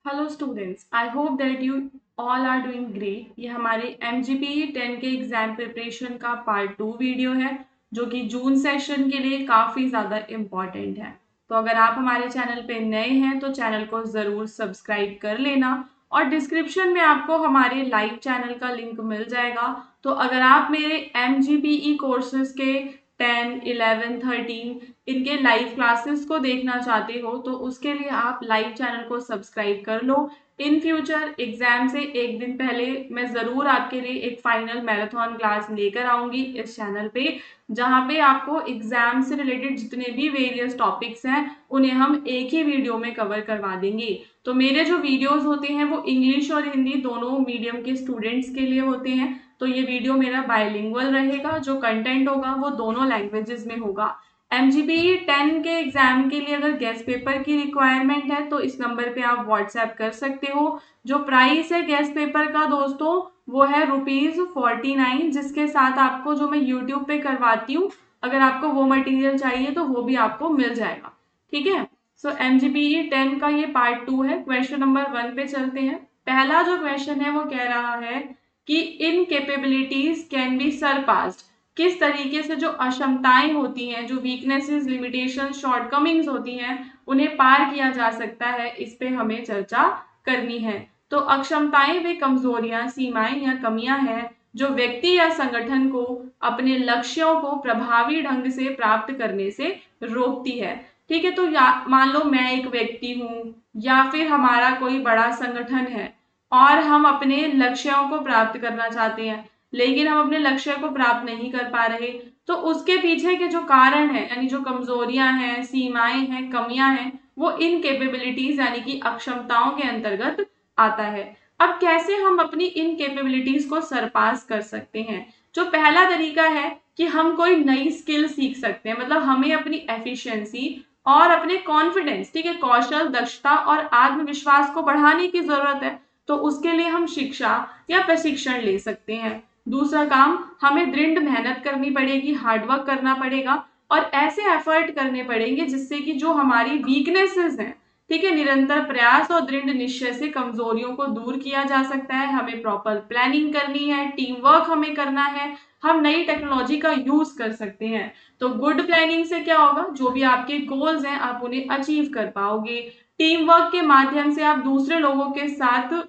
Hello students, I hope that you all are doing great. ये हमारे MGPE 10 के exam preparation का part 2 video है जो कि जून सेशन के लिए काफ़ी ज़्यादा इम्पॉर्टेंट है। तो अगर आप हमारे चैनल पे नए हैं तो चैनल को ज़रूर सब्सक्राइब कर लेना और डिस्क्रिप्शन में आपको हमारे लाइव चैनल का लिंक मिल जाएगा। तो अगर आप मेरे एमजीपीई कोर्सेज के 10, 11, 13 इनके लाइव क्लासेस को देखना चाहते हो तो उसके लिए आप लाइव चैनल को सब्सक्राइब कर लो। इन फ्यूचर एग्जाम से एक दिन पहले मैं ज़रूर आपके लिए एक फाइनल मैराथन क्लास लेकर आऊँगी इस चैनल पे, जहाँ पे आपको एग्जाम से रिलेटेड जितने भी वेरियस टॉपिक्स हैं उन्हें हम एक ही वीडियो में कवर करवा देंगे। तो मेरे जो वीडियोस होते हैं वो इंग्लिश और हिंदी दोनों मीडियम के स्टूडेंट्स के लिए होते हैं। तो ये वीडियो मेरा बायलिंगुअल रहेगा, जो कंटेंट होगा वो दोनों लैंग्वेजेस में होगा। एमजीपीई 10 के एग्जाम के लिए अगर गेस्ट पेपर की रिक्वायरमेंट है तो इस नंबर पे आप व्हाट्सएप कर सकते हो। जो प्राइस है गेस्ट पेपर का दोस्तों वो है ₹49, जिसके साथ आपको जो मैं यूट्यूब पे करवाती हूँ अगर आपको वो मटेरियल चाहिए तो वो भी आपको मिल जाएगा। ठीक है, सो एमजीपीई 10 का ये पार्ट 2 है। क्वेश्चन नंबर 1 पे चलते हैं। पहला जो क्वेश्चन है वो कह रहा है कि इन कैपेबिलिटीज कैन बी सरपास्ड। किस तरीके से जो अक्षमताएं होती हैं, जो वीकनेसेस, लिमिटेशन, शॉर्टकमिंग्स होती हैं, उन्हें पार किया जा सकता है, इस पे हमें चर्चा करनी है। तो अक्षमताएं वे कमजोरियां, सीमाएं या कमियां हैं जो व्यक्ति या संगठन को अपने लक्ष्यों को प्रभावी ढंग से प्राप्त करने से रोकती है। ठीक है, तो मान लो मैं एक व्यक्ति हूँ या फिर हमारा कोई बड़ा संगठन है और हम अपने लक्ष्यों को प्राप्त करना चाहते हैं, लेकिन हम अपने लक्ष्य को प्राप्त नहीं कर पा रहे, तो उसके पीछे के जो कारण है यानी जो कमजोरियां हैं, सीमाएं हैं, कमियां हैं, वो इन कैपेबिलिटीज यानी कि अक्षमताओं के अंतर्गत आता है। अब कैसे हम अपनी इन कैपेबिलिटीज को सरपास कर सकते हैं? जो पहला तरीका है कि हम कोई नई स्किल सीख सकते हैं, मतलब हमें अपनी एफिशिएंसी और अपने कॉन्फिडेंस, ठीक है, कौशल, दक्षता और आत्मविश्वास को बढ़ाने की जरूरत है। तो उसके लिए हम शिक्षा या प्रशिक्षण ले सकते हैं। दूसरा काम, हमें दृढ़ मेहनत करनी पड़ेगी, हार्डवर्क करना पड़ेगा और ऐसे एफर्ट करने पड़ेंगे जिससे कि जो हमारी वीकनेसेस हैं, ठीक है, निरंतर प्रयास और दृढ़ निश्चय से कमजोरियों को दूर किया जा सकता है। हमें प्रॉपर प्लानिंग करनी है, टीम वर्क हमें करना है, हम नई टेक्नोलॉजी का यूज कर सकते हैं। तो गुड प्लानिंग से क्या होगा, जो भी आपके गोल्स हैं आप उन्हें अचीव कर पाओगे। टीम वर्क के माध्यम से आप दूसरे लोगों के साथ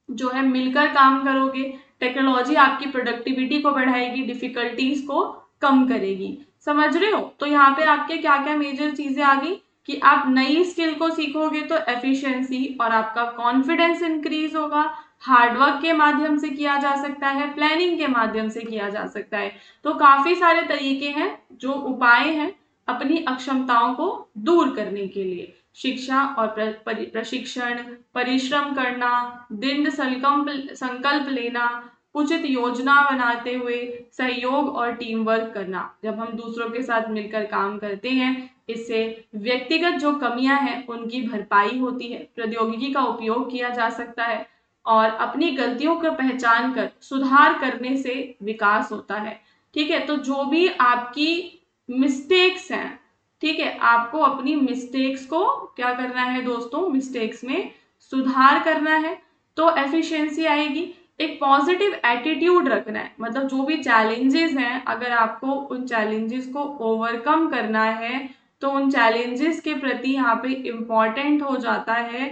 जो है मिलकर काम करोगे। टेक्नोलॉजी आपकी प्रोडक्टिविटी को बढ़ाएगी, डिफिकल्टीज को कम करेगी। समझ रहे हो? तो यहाँ पे आपके क्या क्या मेजर चीजें आ गई कि आप नई स्किल को सीखोगे तो एफिशिएंसी और आपका कॉन्फिडेंस इंक्रीज होगा। हार्डवर्क के माध्यम से किया जा सकता है, प्लानिंग के माध्यम से किया जा सकता है। तो काफी सारे तरीके हैं, जो उपाय हैं अपनी अक्षमताओं को दूर करने के लिए। शिक्षा और प्रशिक्षण, परिश्रम करना, दृढ़ संकल्प लेना, उचित योजना बनाते हुए सहयोग और टीम वर्क करना। जब हम दूसरों के साथ मिलकर काम करते हैं, इससे व्यक्तिगत जो कमियां हैं उनकी भरपाई होती है, प्रौद्योगिकी का उपयोग किया जा सकता है और अपनी गलतियों को पहचान कर सुधार करने से विकास होता है। ठीक है, तो जो भी आपकी मिस्टेक्स हैं, ठीक है, आपको अपनी मिस्टेक्स को क्या करना है दोस्तों, मिस्टेक्स में सुधार करना है तो एफिशिएंसी आएगी। एक पॉजिटिव एटीट्यूड रखना है, मतलब जो भी चैलेंजेस हैं अगर आपको उन चैलेंजेस को ओवरकम करना है तो उन चैलेंजेस के प्रति यहाँ पे इम्पॉर्टेंट हो जाता है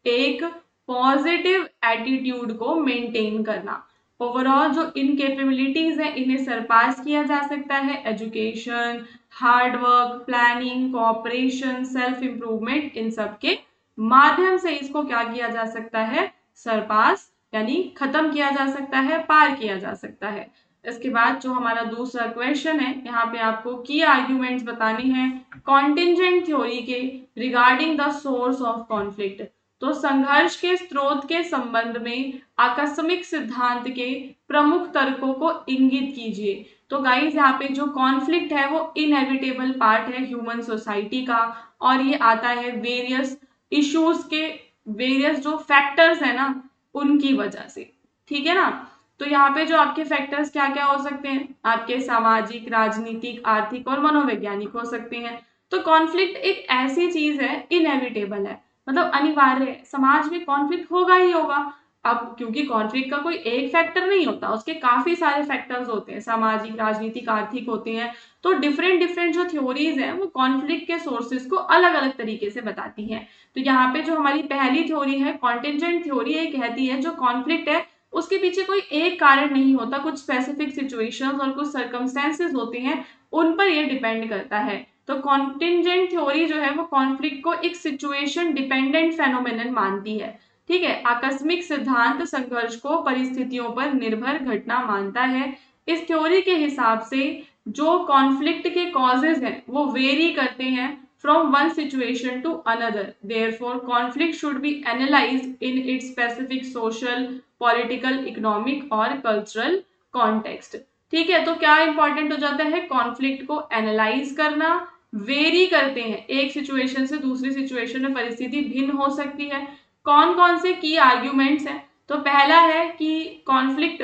एक पॉजिटिव एटीट्यूड को मेंटेन करना। ओवरऑल जो इनकेपेबिलिटीज है इन्हें सरपास किया जा सकता है education, hard work, planning, cooperation, self improvement, इन सब के माध्यम से इसको क्या किया जा सकता है, सरपास यानी खत्म किया जा सकता है, पार किया जा सकता है। इसके बाद जो हमारा दूसरा क्वेश्चन है, यहाँ पे आपको की आर्ग्यूमेंट्स बताने हैं कॉन्टिंजेंट थ्योरी के regarding the source of conflict. तो संघर्ष के स्रोत के संबंध में आकस्मिक सिद्धांत के प्रमुख तर्कों को इंगित कीजिए। तो गाइस यहाँ पे जो कॉन्फ्लिक्ट है वो इनएविटेबल पार्ट है ह्यूमन सोसाइटी का, और ये आता है वेरियस इश्यूज के, वेरियस जो फैक्टर्स है ना उनकी वजह से। ठीक है ना, तो यहाँ पे जो आपके फैक्टर्स क्या क्या हो सकते हैं, आपके सामाजिक, राजनीतिक, आर्थिक और मनोवैज्ञानिक हो सकते हैं। तो कॉन्फ्लिक्ट एक ऐसी चीज है, इनएविटेबल है, मतलब अनिवार्य है, समाज में कॉन्फ्लिक्ट होगा ही होगा। अब क्योंकि कॉन्फ्लिक्ट का कोई एक फैक्टर नहीं होता, उसके काफी सारे फैक्टर्स होते हैं, सामाजिक, राजनीतिक, आर्थिक होते हैं। तो डिफरेंट डिफरेंट जो थ्योरीज हैं वो कॉन्फ्लिक्ट के सोर्सेज को अलग अलग तरीके से बताती हैं। तो यहाँ पे जो हमारी पहली थ्योरी है कॉन्टिजेंट थ्योरी, ये कहती है जो कॉन्फ्लिक्ट है उसके पीछे कोई एक कारण नहीं होता, कुछ स्पेसिफिक सिचुएशंस और कुछ सर्कमस्टेंसेस होते हैं, उन पर ये डिपेंड करता है। तो कॉन्टिजेंट थ्योरी जो है वो कॉन्फ्लिक्ट को एक सिचुएशन डिपेंडेंट फेनोमेनन मानती है। ठीक है, आकस्मिक सिद्धांत संघर्ष को परिस्थितियों पर निर्भर घटना मानता है। इस थ्योरी के हिसाब से जो कॉन्फ्लिक्ट के कॉजेज हैं वो वेरी करते हैं from one situation to another. Therefore, conflict should be analyzed in its specific social, political, economic और cultural context. ठीक है, तो क्या इंपॉर्टेंट हो जाता है, कॉन्फ्लिक्ट को एनालाइज करना, वेरी करते हैं, एक सिचुएशन से दूसरी सिचुएशन में परिस्थिति भिन्न हो सकती है। कौन कौन से की आर्ग्यूमेंट्स हैं, तो पहला है कि कॉन्फ्लिक्ट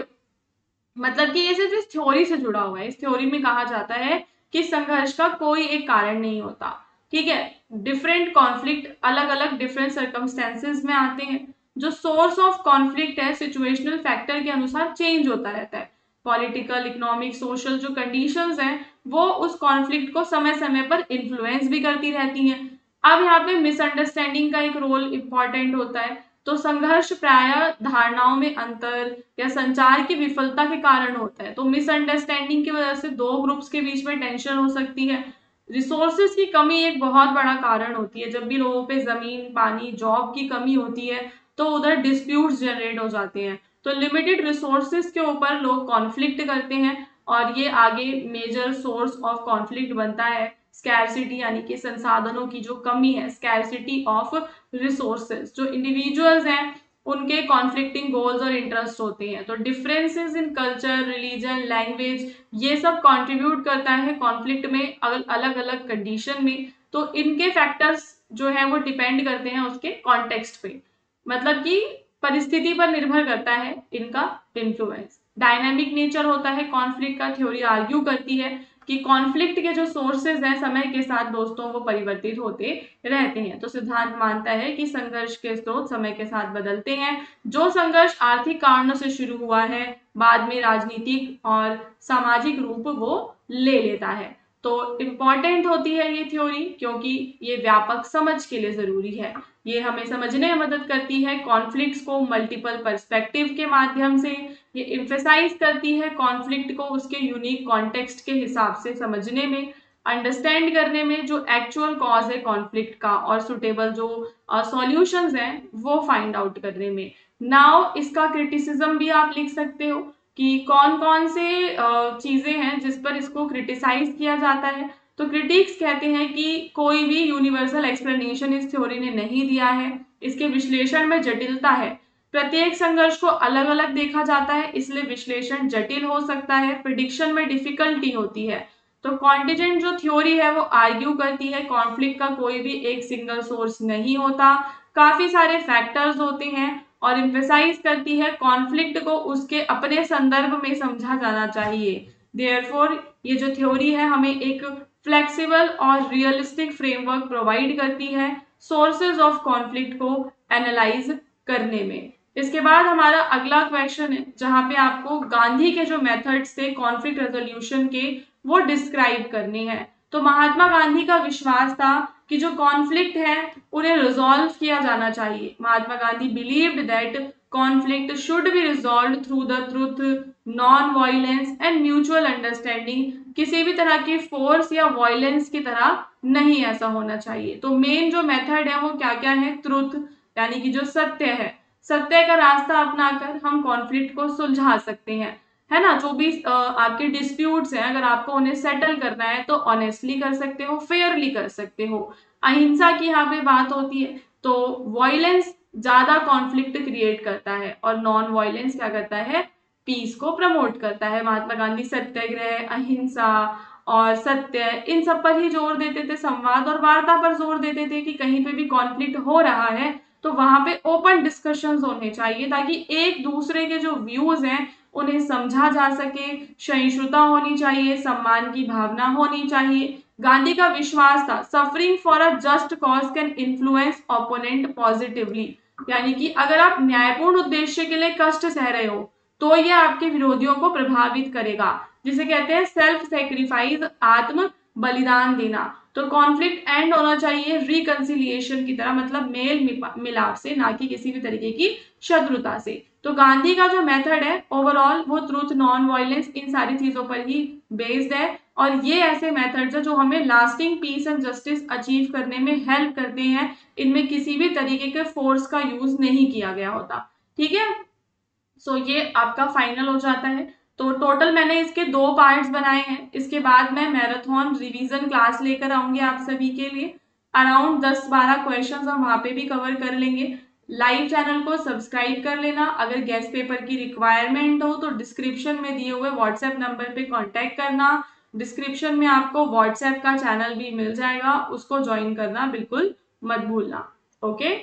मतलब कि ये सिर्फ इस थ्योरी से जुड़ा हुआ है, इस थ्योरी में कहा जाता है कि संघर्ष का कोई एक कारण नहीं होता। ठीक है, डिफरेंट कॉन्फ्लिक्ट अलग अलग डिफरेंट सर्कमस्टेंसेस में आते हैं। जो सोर्स ऑफ कॉन्फ्लिक्ट है सिचुएशनल फैक्टर के अनुसार चेंज होता रहता है। पॉलिटिकल, इकोनॉमिक, सोशल जो कंडीशंस हैं वो उस कॉन्फ्लिक्ट को समय समय पर इन्फ्लुएंस भी करती रहती हैं। अब यहाँ पे मिसअंडरस्टैंडिंग का एक रोल इंपॉर्टेंट होता है। तो संघर्ष प्रायः धारणाओं में अंतर या संचार की विफलता के कारण होता है। तो मिसअंडरस्टैंडिंग की वजह से दो ग्रुप्स के बीच में टेंशन हो सकती है। रिसोर्सेज की कमी एक बहुत बड़ा कारण होती है। जब भी लोगों पे जमीन, पानी, जॉब की कमी होती है तो उधर डिस्प्यूट्स जनरेट हो जाते हैं। तो लिमिटेड रिसोर्सेज के ऊपर लोग कॉन्फ्लिक्ट करते हैं और ये आगे मेजर सोर्स ऑफ कॉन्फ्लिक्ट बनता है। स्कैरसिटी यानी कि संसाधनों की जो कमी है, स्कैरसिटी ऑफ रिसोर्सेज। जो इंडिविजुअल्स हैं उनके कॉन्फ्लिक्टिंग गोल्स और इंटरेस्ट होते हैं। तो differences in culture, religion, language, ये सब कंट्रीब्यूट करता है कॉन्फ्लिक्ट में अलग अलग कंडीशन में। तो इनके फैक्टर्स जो है वो डिपेंड करते हैं उसके कॉन्टेक्स्ट पे, मतलब कि परिस्थिति पर निर्भर करता है इनका इन्फ्लुएंस। डायनामिक नेचर होता है कॉन्फ्लिक्ट का। थ्योरी आर्ग्यू करती है कि कॉन्फ्लिक्ट के जो सोर्सेज हैं समय के साथ दोस्तों वो परिवर्तित होते रहते हैं। तो सिद्धांत मानता है कि संघर्ष के स्रोत समय के साथ बदलते हैं। जो संघर्ष आर्थिक कारणों से शुरू हुआ है बाद में राजनीतिक और सामाजिक रूप वो ले लेता है। तो इम्पॉर्टेंट होती है ये थ्योरी क्योंकि ये व्यापक समझ के लिए जरूरी है। ये हमें समझने में मदद करती है कॉन्फ्लिक्ट्स को मल्टीपल पर्सपेक्टिव के माध्यम से। ये एम्फेसाइज करती है कॉन्फ्लिक्ट को उसके यूनिक कॉन्टेक्स्ट के हिसाब से समझने में, अंडरस्टैंड करने में जो एक्चुअल कॉज है कॉन्फ्लिक्ट का, और सुटेबल जो सॉल्यूशंस हैं वो फाइंड आउट करने में। नाउ इसका क्रिटिसिज्म भी आप लिख सकते हो कि कौन कौन से चीजें हैं जिस पर इसको क्रिटिसाइज किया जाता है। तो क्रिटिक्स कहते हैं कि कोई भी यूनिवर्सल एक्सप्लेनेशन इस थ्योरी ने नहीं दिया है, इसके विश्लेषण में जटिलता है, प्रत्येक संघर्ष को अलग अलग देखा जाता है इसलिए विश्लेषण जटिल हो सकता है, प्रिडिक्शन में डिफिकल्टी होती है। तो कॉन्टिजेंट जो थ्योरी है वो आर्ग्यू करती है कॉन्फ्लिक्ट का कोई भी एक सिंगल सोर्स नहीं होता, काफी सारे फैक्टर्स होते हैं, और एम्फेसाइज करती है कॉन्फ्लिक्ट को उसके अपने संदर्भ में समझा जाना चाहिए। देयरफॉर ये जो थ्योरी है हमें एक फ्लेक्सिबल और रियलिस्टिक फ्रेमवर्क प्रोवाइड करती है सोर्सेज ऑफ कॉन्फ्लिक्ट को एनालाइज करने में। इसके बाद हमारा अगला क्वेश्चन है जहां पे आपको गांधी के जो मेथड्स थे कॉन्फ्लिक्ट रेजोल्यूशन के वो डिस्क्राइब करने हैं। तो महात्मा गांधी का विश्वास था कि जो कॉन्फ्लिक्ट है उन्हें रिजॉल्व किया जाना चाहिए। Mahatma Gandhi believed that conflict should be resolved through the truth, non violence and mutual understanding. किसी भी तरह की फोर्स या वायलेंस की तरह नहीं ऐसा होना चाहिए। तो मेन जो मेथड है वो क्या क्या है, ट्रुथ यानी कि जो सत्य है, सत्य का रास्ता अपनाकर हम कॉन्फ्लिक्ट को सुलझा सकते हैं, है ना। जो भी आपके डिस्प्यूट्स हैं अगर आपको उन्हें सेटल करना है तो ऑनेस्टली कर सकते हो, फेयरली कर सकते हो। अहिंसा की यहाँ पे बात होती है। तो वॉयलेंस ज्यादा कॉन्फ्लिक्ट क्रिएट करता है और नॉन वॉयलेंस क्या करता है, पीस को प्रमोट करता है। महात्मा गांधी सत्याग्रह, अहिंसा और सत्य इन सब पर ही जोर देते थे, संवाद और वार्ता पर जोर देते थे कि कहीं पे भी कॉन्फ्लिक्ट हो रहा है तो वहां पे ओपन डिस्कशंस होने चाहिए ताकि एक दूसरे के जो व्यूज हैं उन्हें समझा जा सके, सहिष्णुता होनी चाहिए, सम्मान की भावना होनी चाहिए। गांधी का विश्वास था suffering for a just cause can influence opponent positively, यानी कि अगर आप न्यायपूर्ण उद्देश्य के लिए कष्ट सह रहे हो तो ये आपके विरोधियों को प्रभावित करेगा, जिसे कहते हैं सेल्फ सेक्रीफाइस, आत्म बलिदान देना। तो कॉन्फ्लिक्ट एंड होना चाहिए रिकंसिलिएशन की तरह, मतलब मेल मिलाप से, ना कि किसी भी तरीके की शत्रुता से। तो गांधी का जो मेथड है ओवरऑल वो ट्रूथ, नॉन वायलेंस, इन सारी चीजों पर ही बेस्ड है। और ये ऐसे मेथड्स है जो हमें lasting peace and justice achieve करने में हेल्प करते हैं। इनमें किसी भी तरीके के फोर्स का यूज नहीं किया गया होता। ठीक है, सो ये आपका फाइनल हो जाता है। तो टोटल मैंने इसके 2 पार्ट्स बनाए हैं। इसके बाद मैं मैराथन रिवीजन क्लास लेकर आऊंगी आप सभी के लिए। अराउंड 10-12 क्वेश्चंस हम वहां पे भी कवर कर लेंगे। लाइव चैनल को सब्सक्राइब कर लेना। अगर गेस्ट पेपर की रिक्वायरमेंट हो तो डिस्क्रिप्शन में दिए हुए व्हाट्सएप नंबर पे कांटेक्ट करना। डिस्क्रिप्शन में आपको व्हाट्सएप का चैनल भी मिल जाएगा, उसको ज्वाइन करना बिल्कुल मत भूलना। ओके।